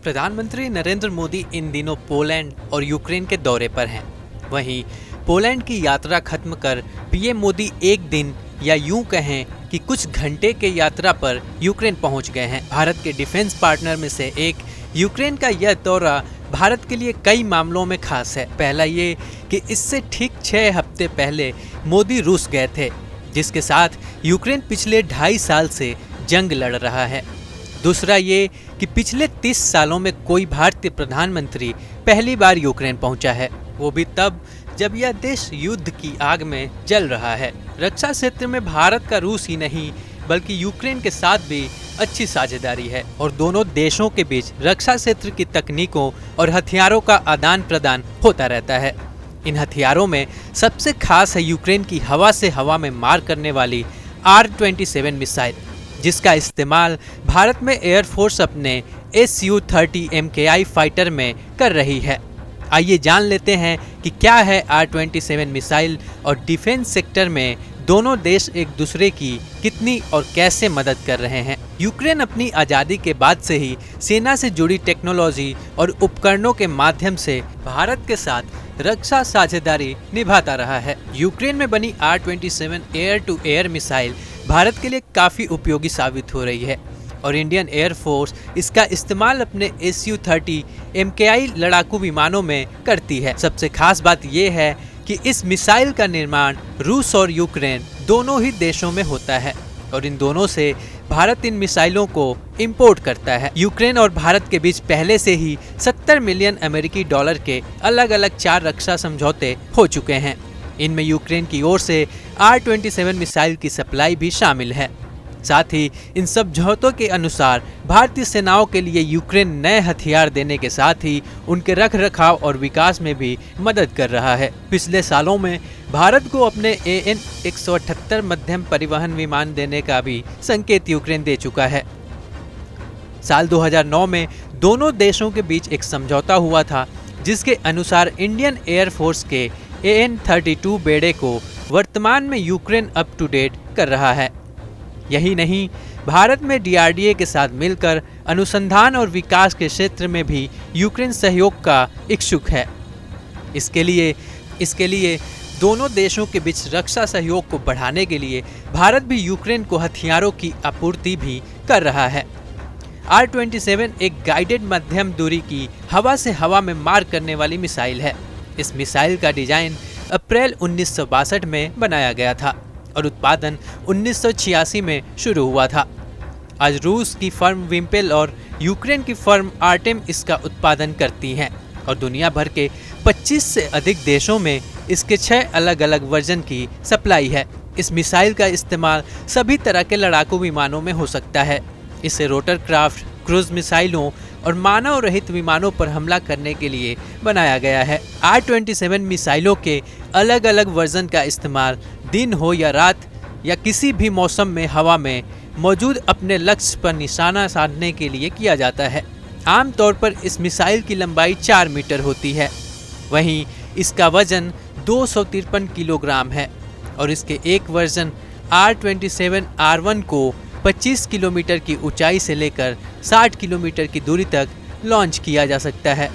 प्रधानमंत्री नरेंद्र मोदी इन दिनों पोलैंड और यूक्रेन के दौरे पर हैं। वहीं पोलैंड की यात्रा खत्म कर पीएम मोदी एक दिन या यूं कहें कि कुछ घंटे के यात्रा पर यूक्रेन पहुंच गए हैं। भारत के डिफेंस पार्टनर में से एक यूक्रेन का यह दौरा भारत के लिए कई मामलों में खास है। पहला ये कि इससे ठीक 6 हफ्ते पहले मोदी रूस गए थे, जिसके साथ यूक्रेन पिछले 2.5 साल से जंग लड़ रहा है। दूसरा ये कि पिछले 30 सालों में कोई भारतीय प्रधानमंत्री पहली बार यूक्रेन पहुंचा है, वो भी तब जब यह देश युद्ध की आग में जल रहा है। रक्षा क्षेत्र में भारत का रूस ही नहीं बल्कि यूक्रेन के साथ भी अच्छी साझेदारी है और दोनों देशों के बीच रक्षा क्षेत्र की तकनीकों और हथियारों का आदान प्रदान होता रहता है। इन हथियारों में सबसे खास है यूक्रेन की हवा से हवा में मार करने वाली R-27 मिसाइल, जिसका इस्तेमाल भारत में एयरफोर्स अपने Su-30 MKI फाइटर में कर रही है। आइए जान लेते हैं कि क्या है R-27 मिसाइल और डिफेंस सेक्टर में दोनों देश एक दूसरे की कितनी और कैसे मदद कर रहे हैं। यूक्रेन अपनी आज़ादी के बाद से ही सेना से जुड़ी टेक्नोलॉजी और उपकरणों के माध्यम से भारत के साथ रक्षा साझेदारी निभाता रहा है। यूक्रेन में बनी R-27 air to air missile Bharat के लिए काफ़ी उपयोगी साबित हो रही है और इंडियन एयरफोर्स इसका इस्तेमाल अपने Su-30 MKI लड़ाकू विमानों में करती है। सबसे खास बात यह है कि इस मिसाइल का निर्माण रूस और यूक्रेन दोनों ही देशों में होता है और इन दोनों से भारत इन मिसाइलों को इंपोर्ट करता है। यूक्रेन और भारत के बीच पहले से ही 70 मिलियन अमेरिकी डॉलर के अलग अलग 4 रक्षा समझौते हो चुके हैं। इनमें यूक्रेन की ओर से R-27 मिसाइल की सप्लाई भी शामिल है। साथ ही इन समझौतों के अनुसार भारतीय सेनाओं के लिए यूक्रेन नए हथियार देने के साथ ही उनके रख रखाव और विकास में भी मदद कर रहा है। पिछले सालों में भारत को अपने AN-178 मध्यम परिवहन विमान देने का भी संकेत यूक्रेन दे चुका है। साल 2009 में दोनों देशों के बीच एक समझौता हुआ था, जिसके अनुसार इंडियन एयरफोर्स के AN-32 बेड़े को वर्तमान में यूक्रेन अप टू डेट कर रहा है। यही नहीं, भारत में DRDA के साथ मिलकर अनुसंधान और विकास के क्षेत्र में भी यूक्रेन सहयोग का इच्छुक है। इसके लिए दोनों देशों के बीच रक्षा सहयोग को बढ़ाने के लिए भारत भी यूक्रेन को हथियारों की आपूर्ति भी कर रहा है। R-27 एक गाइडेड मध्यम दूरी की हवा से हवा में मार करने वाली मिसाइल है। इस मिसाइल का डिजाइन अप्रैल 1962 में बनाया गया था और उत्पादन 1986 में शुरू हुआ था। आज रूस की फर्म विम्पेल और यूक्रेन की फर्म आर्टेम इसका उत्पादन करती हैं और दुनिया भर के 25 से अधिक देशों में इसके 6 अलग अलग वर्जन की सप्लाई है। इस मिसाइल का इस्तेमाल सभी तरह के लड़ाकू विमानों में हो सकता है। इसे रोटरक्राफ्ट, क्रूज मिसाइलों और मानव रहित विमानों पर हमला करने के लिए बनाया गया है। R-27 मिसाइलों के अलग अलग वर्जन का इस्तेमाल दिन हो या रात या किसी भी मौसम में हवा में मौजूद अपने लक्ष्य पर निशाना साधने के लिए किया जाता है। आमतौर पर इस मिसाइल की लंबाई 4 मीटर होती है। वहीं इसका वजन 253 किलोग्राम है और इसके एक वर्जन R-27R1 को 25 किलोमीटर की ऊंचाई से लेकर 60 किलोमीटर की दूरी तक लॉन्च किया जा सकता है।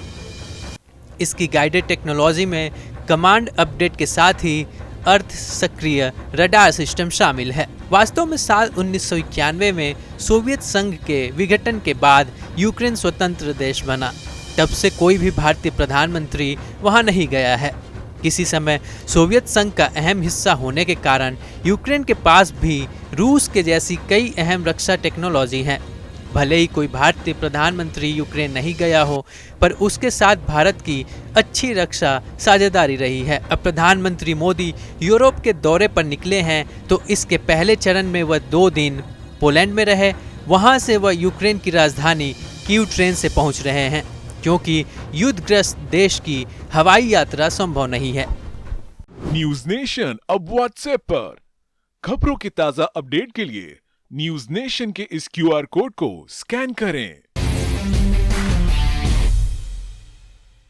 इसकी गाइडेड टेक्नोलॉजी में कमांड अपडेट के साथ ही अर्ध सक्रिय रडार सिस्टम शामिल है। वास्तव में साल 1991 में सोवियत संघ के विघटन के बाद यूक्रेन स्वतंत्र देश बना। तब से कोई भी भारतीय प्रधानमंत्री वहां नहीं गया है। किसी समय सोवियत संघ का अहम हिस्सा होने के कारण यूक्रेन के पास भी रूस के जैसी कई अहम रक्षा टेक्नोलॉजी हैं। भले ही कोई भारतीय प्रधानमंत्री यूक्रेन नहीं गया हो, पर उसके साथ भारत की अच्छी रक्षा साझेदारी रही है। अब प्रधानमंत्री मोदी यूरोप के दौरे पर निकले हैं, तो इसके पहले चरण में वह 2 दिन पोलैंड में रहे। वहां से वह यूक्रेन की राजधानी कीव ट्रेन से पहुंच रहे हैं, क्योंकि युद्धग्रस्त देश की हवाई यात्रा संभव नहीं है। न्यूज नेशन अब व्हाट्सएप पर खबरों की ताजा अपडेट के लिए न्यूज नेशन के इस QR कोड को स्कैन करें।